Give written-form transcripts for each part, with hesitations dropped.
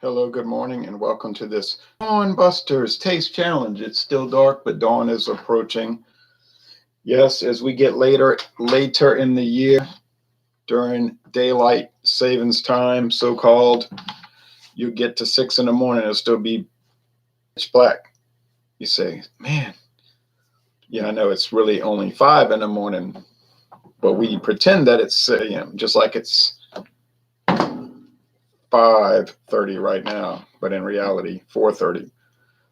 Hello, good morning, and welcome to this Dawn Busters Taste Challenge. It's still dark, but dawn is approaching. Yes, as we get later in the year, during daylight savings time, so-called, you get to 6 in the morning, it'll still be pitch black. You say, man, yeah, I know it's really only 5 in the morning, but we pretend that it's 6 a.m., just like it's 5:30 right now, but in reality, 4:30.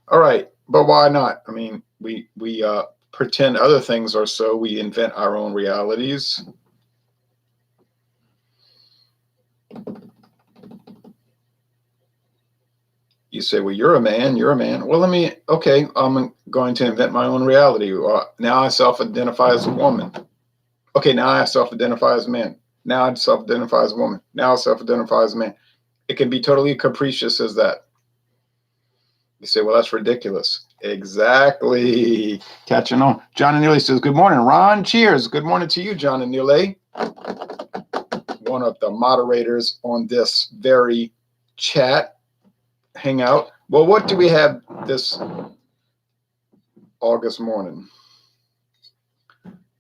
All right, but why not? I mean, we pretend other things are so. We invent our own realities. You say, well, you're a man. You're a man. Well, okay, I'm going to invent my own reality. Now I self-identify as a woman. Okay, now I self-identify as a man. Now I self-identify as a woman. Now I self-identify as a man. It can be totally capricious as that. You say, well, that's ridiculous. Exactly. Catching on. John and Neely says, good morning, Ron. Cheers. Good morning to you, John and Neely. One of the moderators on this very chat hangout. Well, what do we have this August morning?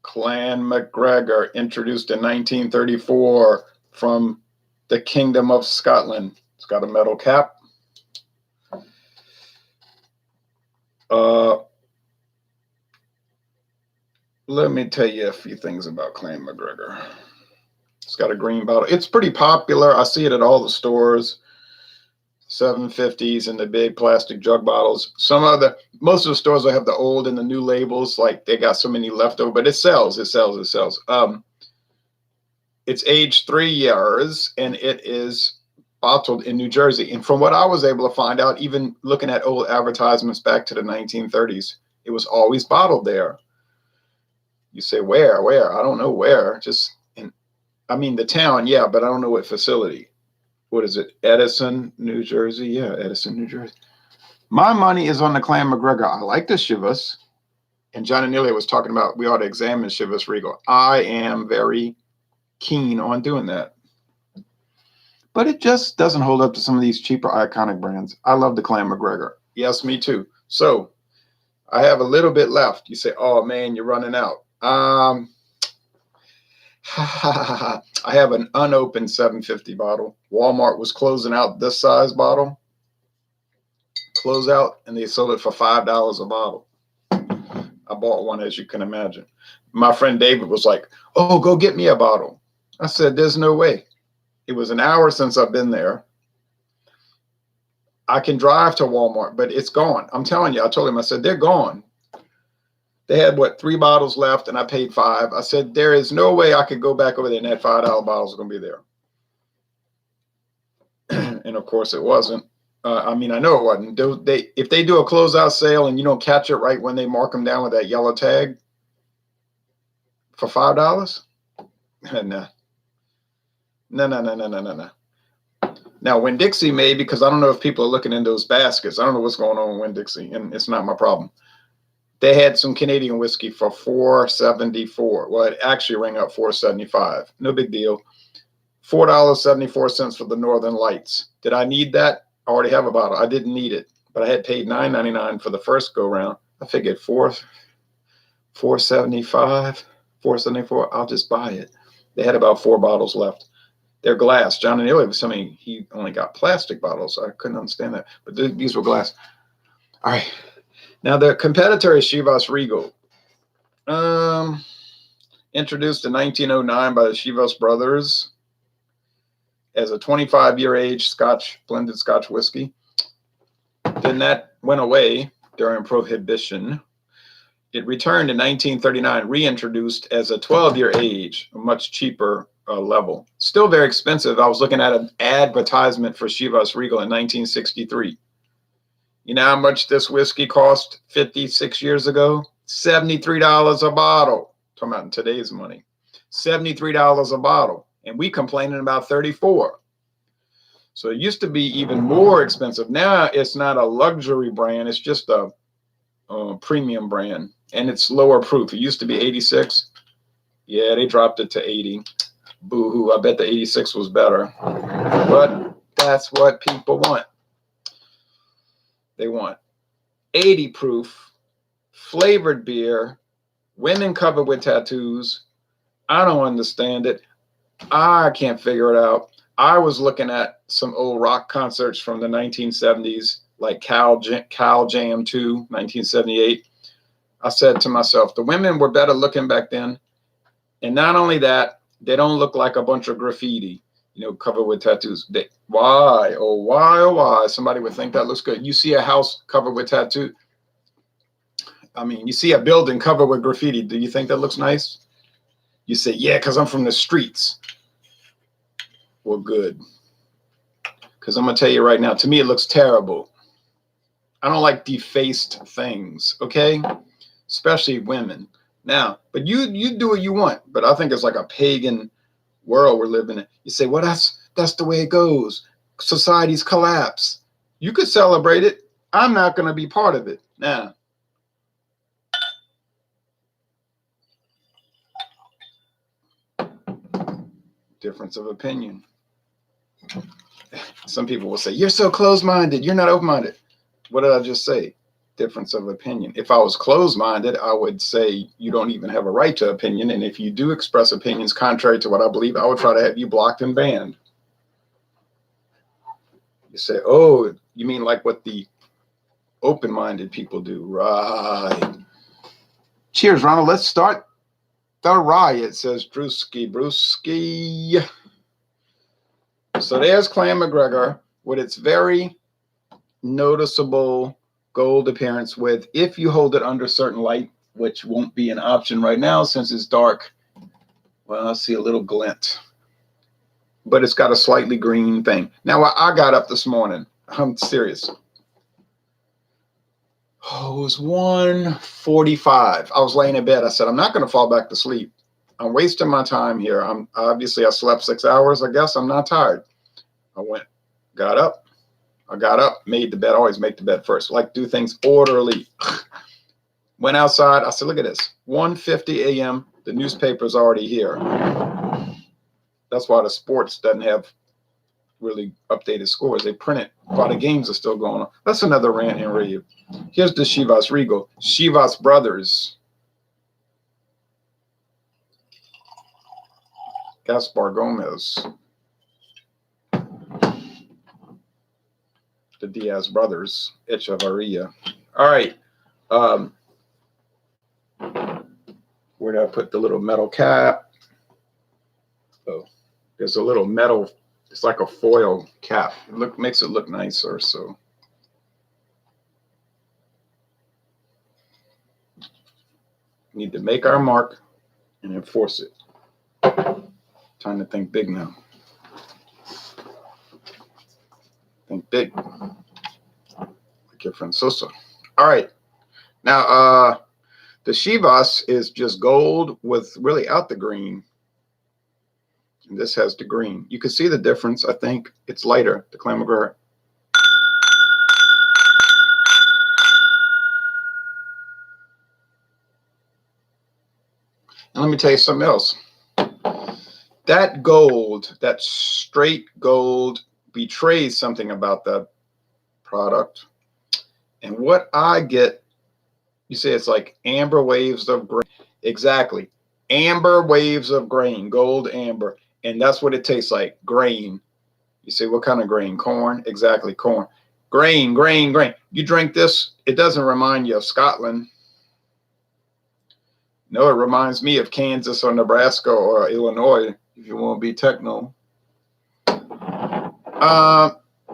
Clan MacGregor, introduced in 1934 from the Kingdom of Scotland. It's got a metal cap. Let me tell you a few things about Clan MacGregor. It's got a green bottle. It's pretty popular. I see it at all the stores. 750s and the big plastic jug bottles. Most of the stores will have the old and the new labels. Like they got so many left over, but it sells. It's aged 3 years and it is bottled in New Jersey. And from what I was able to find out, even looking at old advertisements back to the 1930s, it was always bottled there. You say, where? I don't know where. The town, yeah, but I don't know what facility. What is it? Edison, New Jersey? Yeah, Edison, New Jersey. My money is on the Clan MacGregor. I like the Chivas. And John and Nelia was talking about we ought to examine Chivas Regal. I am very keen on doing that. But it just doesn't hold up to some of these cheaper iconic brands. I love the Clan MacGregor. Yes, me too. So I have a little bit left. You say, oh man, you're running out. I have an unopened 750 bottle. Walmart was closing out this size bottle. Close out, and they sold it for $5 a bottle. I bought one, as you can imagine. My friend David was like, oh, go get me a bottle. I said, there's no way. It was an hour since I've been there. I can drive to Walmart, but it's gone. I'm telling you, I told him, I said, they're gone. They had, 3 bottles left, and I paid $5. I said, there is no way I could go back over there and that $5 bottles are going to be there. And, of course, it wasn't. I know it wasn't. If they do a closeout sale and you don't catch it right when they mark them down with that yellow tag for $5, no. Now, Winn-Dixie may, because I don't know if people are looking in those baskets. I don't know what's going on with Winn-Dixie, and it's not my problem. They had some Canadian whiskey for $4.74. Well, it actually rang up $4.75. No big deal. $4.74 for the Northern Lights. Did I need that? I already have a bottle. I didn't need it, but I had paid $9.99 for the first go round. I figured $4.75, $4.74. I'll just buy it. They had about 4 bottles left. They're glass. John and Ilya was telling me he only got plastic bottles. I couldn't understand that, but these were glass. All right. Now, the competitor is Chivas Regal. Introduced in 1909 by the Chivas brothers as a 25-year age blended Scotch whiskey. Then that went away during Prohibition. It returned in 1939, reintroduced as a 12-year age, a much cheaper level. Still very expensive. I was looking at an advertisement for Chivas Regal in 1963. You know how much this whiskey cost 56 years ago? $73 a bottle. Talking about in today's money. $73 a bottle. And we complaining about $34. So it used to be even more expensive. Now it's not a luxury brand. It's just a premium brand. And it's lower proof. It used to be 86. Yeah, they dropped it to 80. Boo-hoo. I bet the 86 was better. But that's what people want. They want 80 proof, flavored beer, women covered with tattoos. I don't understand it. I can't figure it out. I was looking at some old rock concerts from the 1970s, like Cal Jam 2, 1978. I said to myself, the women were better looking back then. And not only that, they don't look like a bunch of graffiti, covered with tattoos. Why? Oh, why? Oh, why? Somebody would think that looks good. You see a house covered with tattoos. I mean, you see a building covered with graffiti. Do you think that looks nice? You say, yeah, because I'm from the streets. Well, good. Because I'm going to tell you right now, to me, it looks terrible. I don't like defaced things, okay? Especially women. Now, but you do what you want. But I think it's like a pagan world we're living in. You say, well, that's the way it goes. Societies collapse. You could celebrate it. I'm not going to be part of it. Now, difference of opinion. Some people will say, you're so closed-minded. You're not open-minded. What did I just say? Difference of opinion. If I was closed-minded, I would say you don't even have a right to opinion. And if you do express opinions contrary to what I believe, I would try to have you blocked and banned. You say, oh, you mean like what the open-minded people do? Right. Cheers, Ronald. Let's start the riot, says Drewski Brewski. So there's Clan MacGregor with its very noticeable gold appearance with, if you hold it under certain light, which won't be an option right now since it's dark. Well, I see a little glint, but it's got a slightly green thing. Now, I got up this morning. I'm serious. Oh, it was 1:45. I was laying in bed. I said, I'm not going to fall back to sleep. I'm wasting my time here. I slept 6 hours. I guess I'm not tired. Got up, made the bed. Always make the bed first. Like do things orderly. Went outside. I said, look at this. 1:50 a.m. The newspaper's already here. That's why the sports doesn't have really updated scores. They print it while the games are still going on. That's another rant and rave. Here's the Chivas Regal. Chivas Brothers. Gaspar Gomez. The Diaz brothers, Echevarria. All right. Where did I put the little metal cap? Oh, there's a little metal. It's like a foil cap. Makes it look nicer. So need to make our mark and enforce it. Time to think big now. Think big. Like your friend Sosa. All right. Now, the Chivas is just gold with really out the green. And this has the green. You can see the difference. I think it's lighter, the Clan MacGregor. And let me tell you something else. That gold, that straight gold, betrays something about that product. And what I get, you say it's like amber waves of grain. Exactly. Amber waves of grain, gold amber. And that's what it tastes like, grain. You say, what kind of grain? Corn? Exactly, corn. Grain, grain, grain. You drink this, it doesn't remind you of Scotland. No, it reminds me of Kansas or Nebraska or Illinois, if you want to be techno.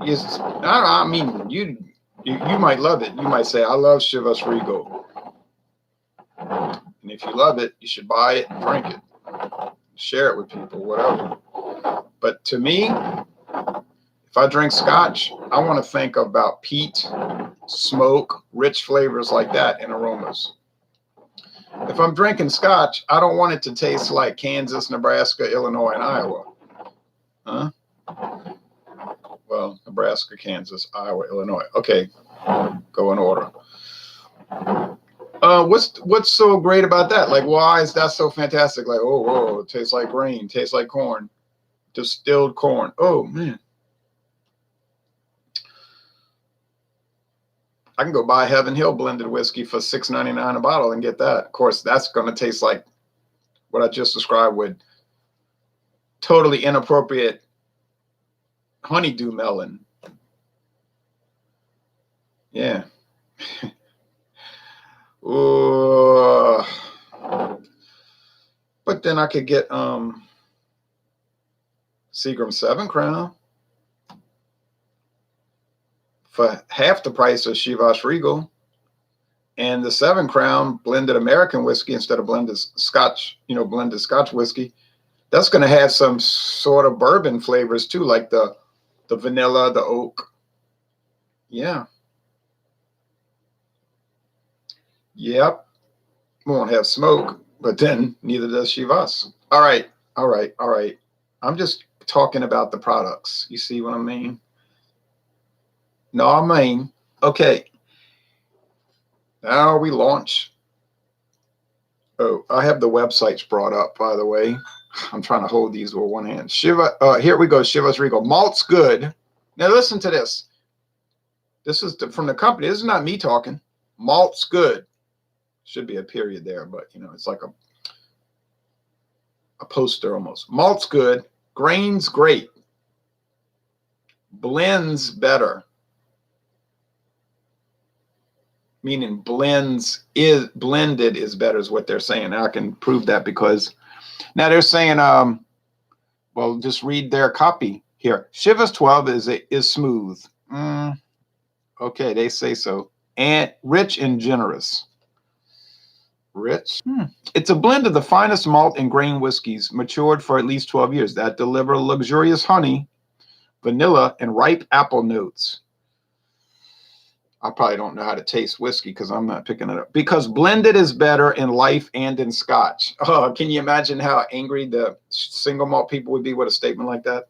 Yes, I mean, you might love it. You might say, I love Chivas Regal. And if you love it, you should buy it and drink it. Share it with people, whatever. But to me, if I drink scotch, I want to think about peat, smoke, rich flavors like that and aromas. If I'm drinking scotch, I don't want it to taste like Kansas, Nebraska, Illinois, and Iowa. Huh? Well, Nebraska, Kansas, Iowa, Illinois. Okay, go in order. What's so great about that? Like, why is that so fantastic? Like, oh, whoa, it tastes like grain, tastes like corn, distilled corn. Oh, man. I can go buy Heaven Hill blended whiskey for $6.99 a bottle and get that. Of course, that's going to taste like what I just described with totally inappropriate honeydew melon. Yeah. Ooh. But then I could get Seagram 7 Crown for half the price of Chivas Regal, and the 7 Crown blended American whiskey instead of blended Scotch, blended Scotch whiskey. That's going to have some sort of bourbon flavors too, like the vanilla, the oak. Yeah. Yep. Won't have smoke, but then neither does Chivas. All right. I'm just talking about the products. You see what I mean? No, I mean, okay. Now we launch. Oh, I have the websites brought up, by the way. I'm trying to hold these with one hand. Here we go. Chivas Regal. Malt's good. Now listen to this. This is from the company. This is not me talking. Malt's good. Should be a period there, but it's like a poster almost. Malt's good. Grain's great. Blends better. Meaning blended is better is what they're saying. Now I can prove that because now they're saying, well, just read their copy here. Chivas 12 is smooth. Okay, they say so. And rich and generous. Rich? It's a blend of the finest malt and grain whiskeys matured for at least 12 years that deliver luxurious honey, vanilla, and ripe apple notes. I probably don't know how to taste whiskey because I'm not picking it up. Because blended is better in life and in Scotch. Oh, can you imagine how angry the single malt people would be with a statement like that?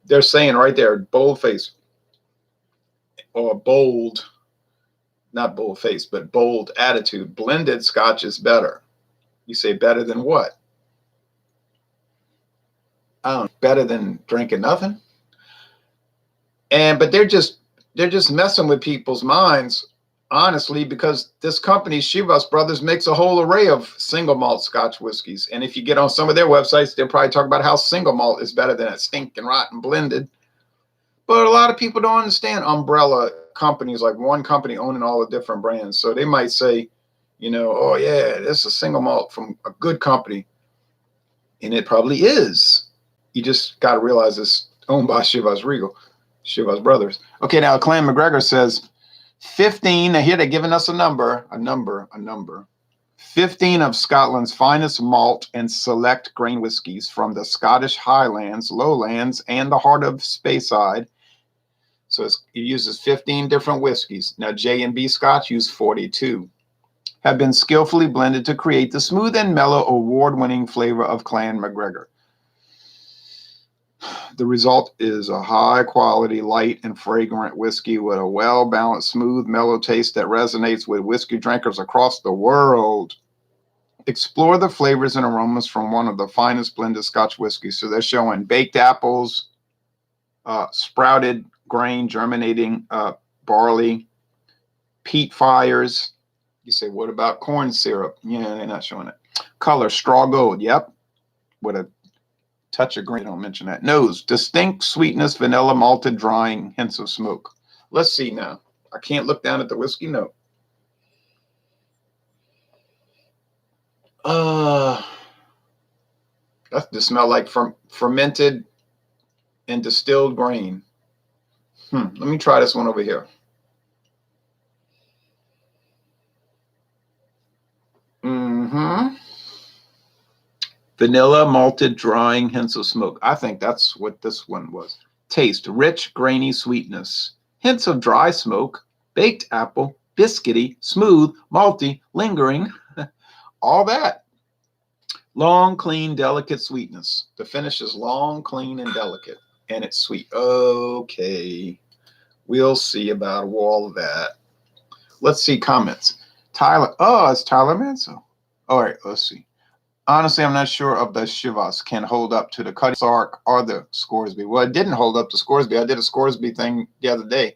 They're saying right there, bold face or bold, not bold face, but bold attitude. Blended Scotch is better. You say better than what? I don't know, better than drinking nothing. But they're just messing with people's minds, honestly, because this company, Chivas Brothers, makes a whole array of single malt Scotch whiskeys. And if you get on some of their websites, they'll probably talk about how single malt is better than a stinking rotten blended. But a lot of people don't understand umbrella companies, like one company owning all the different brands. So they might say, oh yeah, this is a single malt from a good company. And it probably is. You just got to realize it's owned by Chivas Regal. Chivas Brothers. Okay, now Clan MacGregor says 15. Now here they're giving us a number. 15 of Scotland's finest malt and select grain whiskies from the Scottish Highlands, Lowlands, and the heart of Speyside. So it uses 15 different whiskeys. Now J&B Scotch use 42. Have been skillfully blended to create the smooth and mellow award-winning flavor of Clan MacGregor. The result is a high-quality, light, and fragrant whiskey with a well-balanced, smooth, mellow taste that resonates with whiskey drinkers across the world. Explore the flavors and aromas from one of the finest blended Scotch whiskeys. So they're showing baked apples, sprouted grain, germinating barley, peat fires. You say, what about corn syrup? Yeah, they're not showing it. Color, straw gold. Yep. With a touch of green, don't mention that. Nose, distinct sweetness, vanilla, malted, drying, hints of smoke. Let's see now. I can't look down at the whiskey note. That just smell like fermented and distilled grain. Let me try this one over here. Vanilla, malted, drying, hints of smoke. I think that's what this one was. Taste, rich, grainy sweetness. Hints of dry smoke, baked apple, biscuity, smooth, malty, lingering. All that. Long, clean, delicate sweetness. The finish is long, clean, and delicate. And it's sweet. Okay. We'll see about all of that. Let's see comments. Tyler. Oh, it's Tyler Manso. All right, let's see. Honestly, I'm not sure if the Chivas can hold up to the Cutty Sark or the Scoresby. Well, it didn't hold up to Scoresby. I did a Scoresby thing the other day.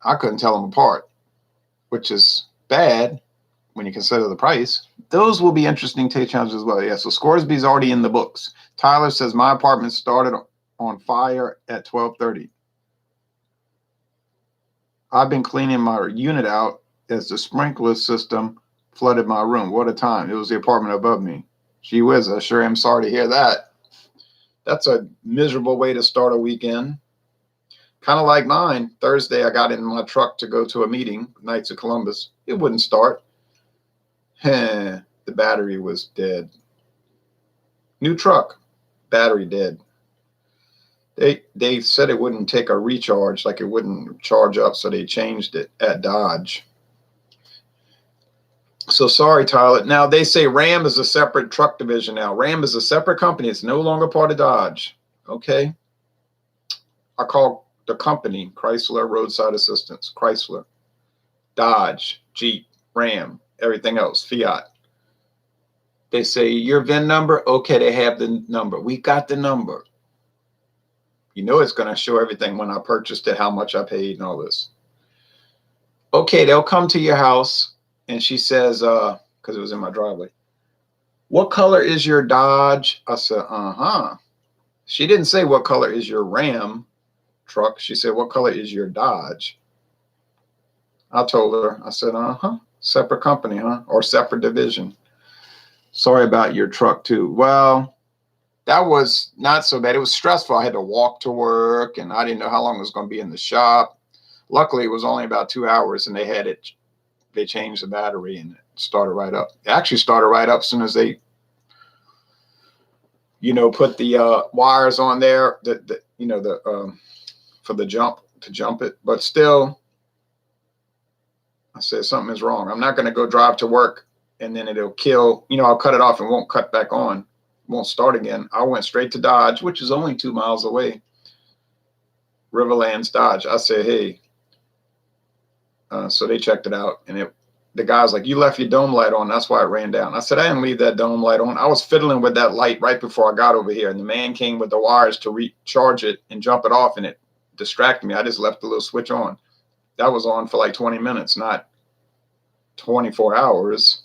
I couldn't tell them apart, which is bad when you consider the price. Those will be interesting taste challenges as well. Yeah, so Scoresby's already in the books. Tyler says my apartment started on fire at 12:30. I've been cleaning my unit out as the sprinkler system flooded my room. What a time. It was the apartment above me. Gee whiz, I sure am sorry to hear that. That's a miserable way to start a weekend. Kind of like mine. Thursday, I got in my truck to go to a meeting, Knights of Columbus. It wouldn't start. The battery was dead. New truck, battery dead. They said it wouldn't take a recharge, like it wouldn't charge up, so they changed it at Dodge. So sorry, Tyler. Now they say Ram is a separate truck division now. Ram is a separate company. It's no longer part of Dodge. Okay. I call the company Chrysler Roadside Assistance. Chrysler, Dodge, Jeep, Ram, everything else, Fiat. They say your VIN number. Okay, they have the number. We got the number. You know it's going to show everything when I purchased it, how much I paid and all this. Okay, they'll come to your house. And she says, because it was in my driveway, what color is your Dodge? I said, uh-huh. She didn't say what color is your Ram truck. She said, what color is your Dodge? I told her, I said, uh-huh. Separate company, huh? Or separate division. Sorry about your truck too. Well, that was not so bad. It was stressful. I had to walk to work and I didn't know how long it was going to be in the shop. Luckily, it was only about 2 hours and they had it. They changed the battery and it started right up. It actually started right up as soon as they, put the wires on there, for the jump it. But still, I said something is wrong. I'm not going to go drive to work and then it'll kill. I'll cut it off and won't cut back on. Won't start again. I went straight to Dodge, which is only 2 miles away. Riverlands Dodge. I said, hey. So they checked it out, and the guy's like, you left your dome light on. That's why it ran down. I said, I didn't leave that dome light on. I was fiddling with that light right before I got over here, and the man came with the wires to recharge it and jump it off, and it distracted me. I just left the little switch on. That was on for like 20 minutes, not 24 hours.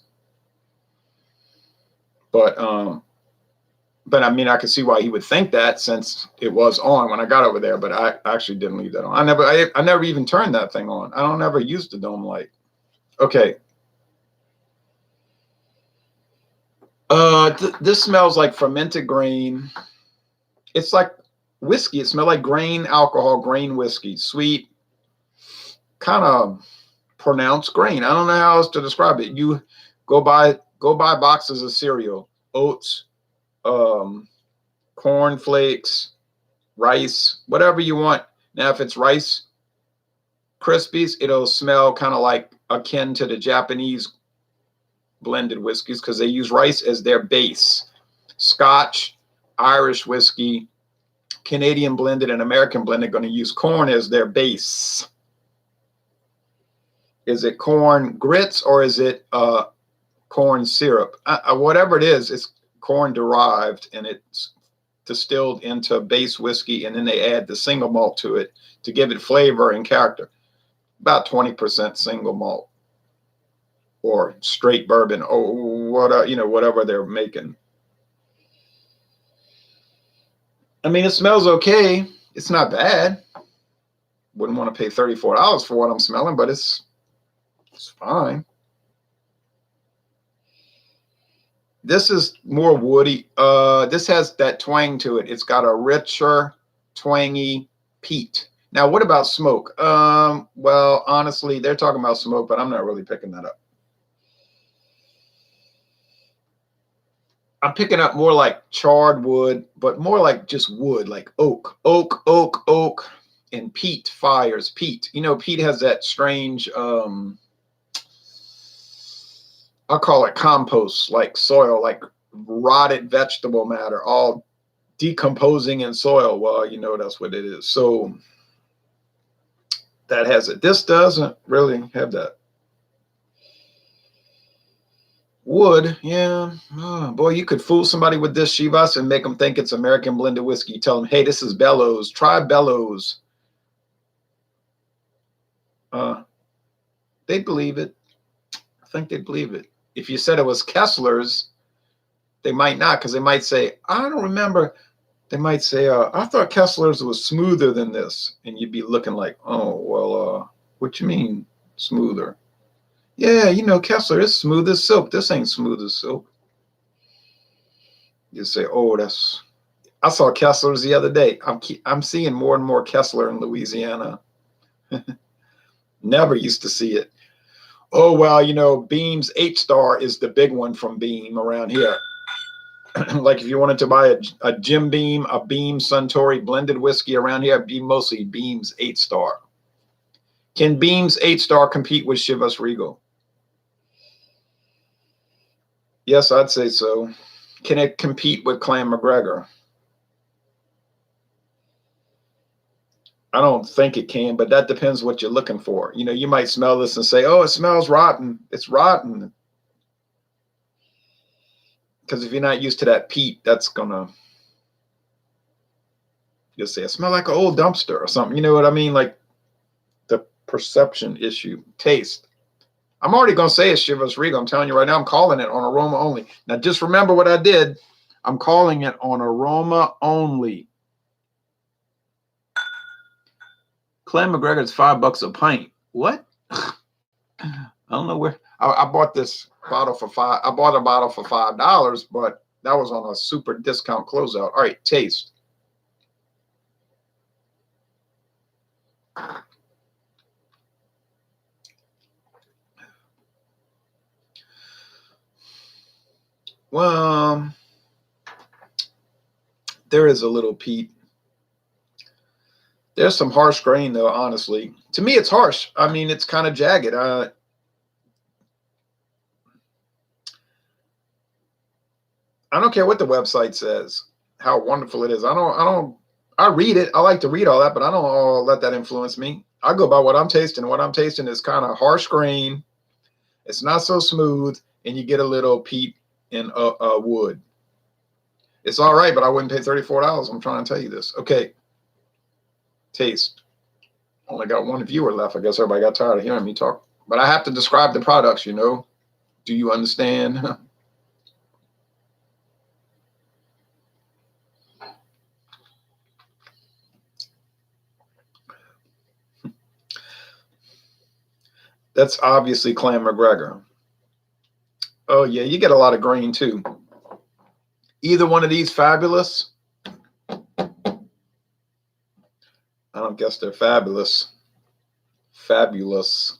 But I mean, I could see why he would think that since it was on when I got over there, but I actually didn't leave that on. I never even turned that thing on. I don't ever use the dome light. Okay. This smells like fermented grain. It's like whiskey. It smells like grain alcohol, grain whiskey, sweet, kind of pronounced grain. I don't know how else to describe it. You go buy boxes of cereal, oats, corn flakes, rice, whatever you want. Now, if it's Rice Krispies, it'll smell kind of like akin to the Japanese blended whiskeys because they use rice as their base. Scotch, Irish whiskey, Canadian blended, and American blended are going to use corn as their base. Is it corn grits or is it corn syrup? Whatever it is, it's corn derived and it's distilled into base whiskey, and then they add the single malt to it to give it flavor and character. About 20% single malt or straight bourbon or whatever they're making. I mean, it smells okay. It's not bad. Wouldn't want to pay $34 for what I'm smelling, but it's fine. This is more woody. This has that twang to it. It's got a richer, twangy peat. Now, what about smoke? Well, honestly, they're talking about smoke, but I'm not really picking that up. I'm picking up more like charred wood, but more like just wood, like oak, and peat fires. Peat. Peat has that strange, I'll call it compost, like soil, like rotted vegetable matter, all decomposing in soil. Well, that's what it is. So that has it. This doesn't really have that. Wood, yeah. Oh, boy, you could fool somebody with this, Chivas, and make them think it's American blended whiskey. You tell them, hey, this is Bellows. Try Bellows. they'd believe it. I think they'd believe it. If you said it was Kessler's, they might not, because they might say, I don't remember. They might say, I thought Kessler's was smoother than this. And you'd be looking like, oh, well, what you mean smoother? Yeah, you know, Kessler is smooth as silk. This ain't smooth as silk. You say, oh, I saw Kessler's the other day. I'm seeing more and more Kessler in Louisiana. Never used to see it. Oh, well, you know, Beam's 8-star is the big one from Beam around here. Like if you wanted to buy a Jim Beam, a Beam Suntory blended whiskey around here, it'd be mostly Beam's 8-star. Can Beam's 8-star compete with Chivas Regal? Yes, I'd say so. Can it compete with Clan MacGregor? I don't think it can, but that depends what you're looking for. You know, you might smell this and say, oh, it smells rotten. It's rotten. Because if you're not used to that peat, that's gonna, you'll say, it smells like an old dumpster or something. You know what I mean? Like the perception issue. Taste. I'm already gonna say it's Chivas Regal. I'm telling you right now, I'm calling it on aroma only. Now just remember what I did. I'm calling it on aroma only. Clan MacGregor's $5 a pint. What? I don't know where. I bought this bottle for $5. I bought a bottle for $5, but that was on a super discount closeout. All right, taste. Well, there is a little peat. There's some harsh grain, though, honestly. To me, it's harsh. I mean, it's kind of jagged. I don't care what the website says, how wonderful it is. I read it. I like to read all that, but I don't let that influence me. I go by what I'm tasting. What I'm tasting is kind of harsh grain. It's not so smooth, and you get a little peat in wood. It's all right, but I wouldn't pay $34. I'm trying to tell you this. Okay. Taste. Only got one viewer left. I guess everybody got tired of hearing me talk. But I have to describe the products, you know. Do you understand? That's obviously Clan MacGregor. Oh, yeah, you get a lot of grain, too. Either one of these fabulous. I don't guess they're fabulous. Fabulous.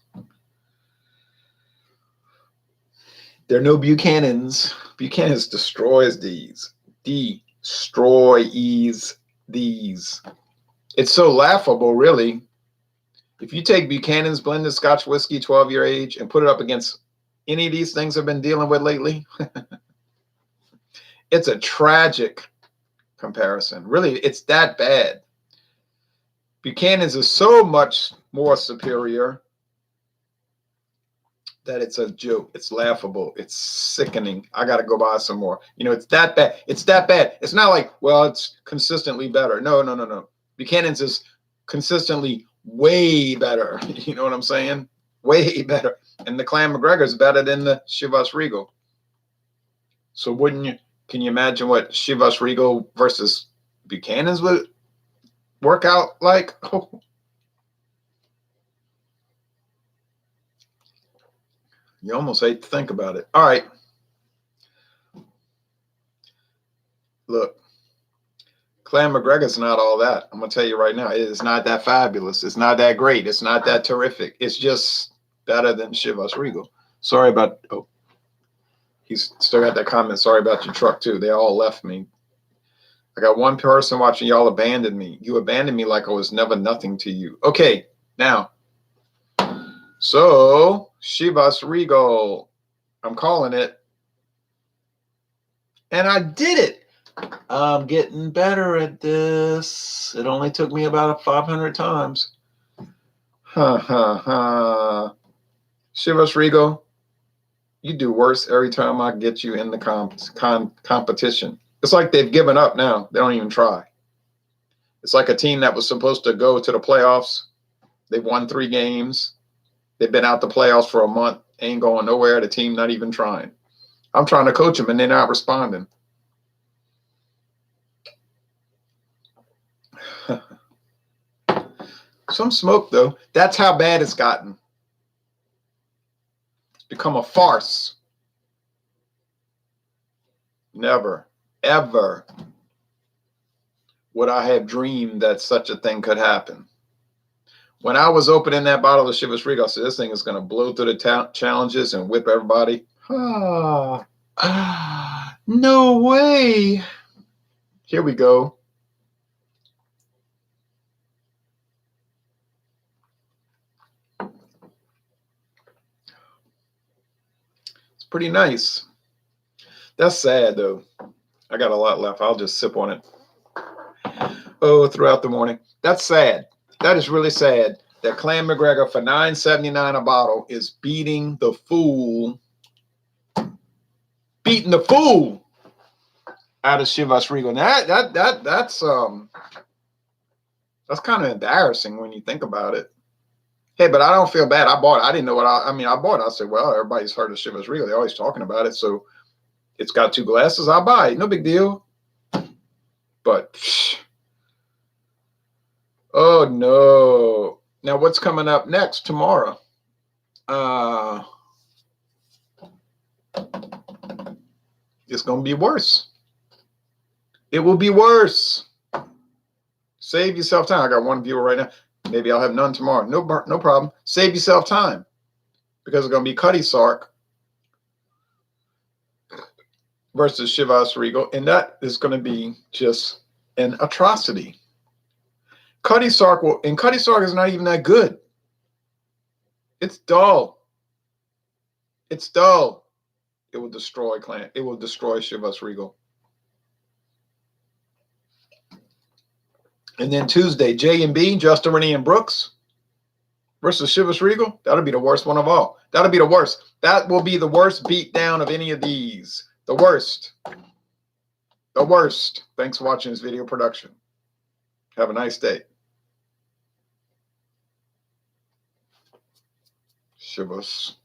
There are no Buchanan's. Buchanan's destroys these. Destroys these. It's so laughable, really. If you take Buchanan's blended Scotch whiskey, 12-year age, and put it up against any of these things I've been dealing with lately, it's a tragic comparison. Really, it's that bad. Buchanan's is so much more superior that it's a joke. It's laughable. It's sickening. I got to go buy some more. You know, it's that bad. It's that bad. It's not like, well, it's consistently better. No. Buchanan's is consistently way better. You know what I'm saying? Way better. And the Clan MacGregor is better than the Chivas Regal. So wouldn't you, can you imagine what Chivas Regal versus Buchanan's would work out like? Oh. You almost hate to think about it. All right. Look, Clan MacGregor's not all that. I'm going to tell you right now. It is not that fabulous. It's not that great. It's not that terrific. It's just better than Chivas Regal. Sorry about, oh, he's still got that comment. Sorry about your truck, too. They all left me. I got one person watching. Y'all abandoned me. You abandoned me like I was never nothing to you. Okay, now. So, Chivas Regal. I'm calling it. And I did it. I'm getting better at this. It only took me about 500 times. Chivas Regal, you do worse every time I get you in the competition. It's like they've given up now. They don't even try. It's like a team that was supposed to go to the playoffs. They've won 3 games. They've been out the playoffs for a month, ain't going nowhere. The team not even trying. I'm trying to coach them, and they're not responding. Some smoke, though. That's how bad it's gotten. It's become a farce. Never, ever would I have dreamed that such a thing could happen. When I was opening that bottle of Chivas Regal, I said, this thing is going to blow through the challenges and whip everybody. No way. Here we go. It's pretty nice. That's sad, though. I got a lot left. I'll just sip on it. Oh, throughout the morning. That's sad. That is really sad that Clan MacGregor for $9.79 a bottle is beating the fool out of Chivas Regal. Now that's kind of embarrassing when you think about it. Hey, but I don't feel bad. I bought it. I didn't know what I bought it. I said, well, everybody's heard of Chivas Regal. They're always talking about it. So it's got 2 glasses. I'll buy it. No big deal. But oh no. Now what's coming up next tomorrow? It's going to be worse. It will be worse. Save yourself time. I got one viewer right now. Maybe I'll have none tomorrow. No problem. Save yourself time. Because it's going to be Cuddy Sark versus Chivas Regal. And that is going to be just an atrocity. Cuddy Sark is not even that good. It's dull. It's dull. It will destroy Clan. It will destroy Chivas Regal. And then Tuesday, J&B, Justin Rennie and Brooks versus Chivas Regal. That'll be the worst one of all. That'll be the worst. That will be the worst beat down of any of these. The worst. The worst. Thanks for watching this video production. Have a nice day. Chivas.